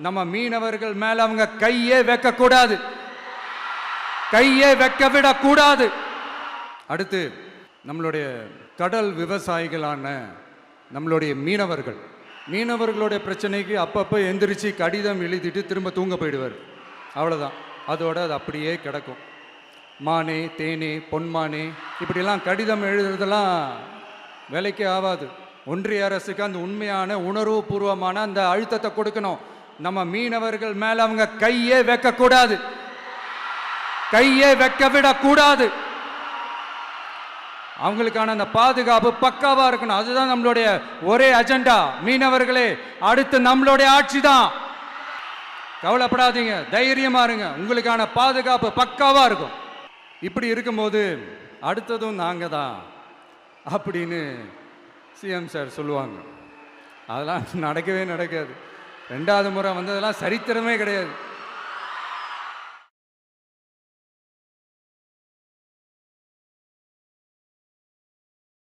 நம்ம மீனவர்கள் மேல அவங்க கையே வைக்க கூடாது, கையே வைக்க விடக்கூடாது. அடுத்து நம்மளுடைய கடல் விவசாயிகளான நம்மளுடைய மீனவர்களுடைய பிரச்சனைக்கு அப்பப்போ எந்திரிச்சு கடிதம் எழுதிட்டு திரும்ப தூங்க போயிடுவார். அவ்வளோதான், அதோட அது அப்படியே கிடக்கும். மானே தேனே பொன்மானே இப்படிலாம் கடிதம் எழுதுறதெல்லாம் வேலைக்கே ஆகாது. ஒன்றிய அரசுக்கு அந்த உண்மையான உணர்வுபூர்வமான அந்த அழுத்தத்தை கொடுக்கணும். நம்ம மீனவர்கள் மேல அவங்க கையே வைக்கக்கூடாது, கையே வைக்க விடக்கூடாது. அவங்களுக்கான அந்த பாதுகாப்பு பக்காவா இருக்கணும். அதுதான் நம்மளுடைய ஒரே அஜெண்டா. மீனவர்களே, அடுத்து நம்மளுடைய ஆட்சி தான். கவலைப்படாதீங்க, தைரியமா இருங்க, உங்களுக்கான பாதுகாப்பு பக்காவா இருக்கும். இப்படி இருக்கும்போது அடுத்ததும் நாங்க தான் அப்படின்னு சிஎம் சார் சொல்லுவாங்க. அதெல்லாம் நடக்கவே நடக்காது. 2வது முறை வந்ததெல்லாம் சரித்திரமே கிடையாது.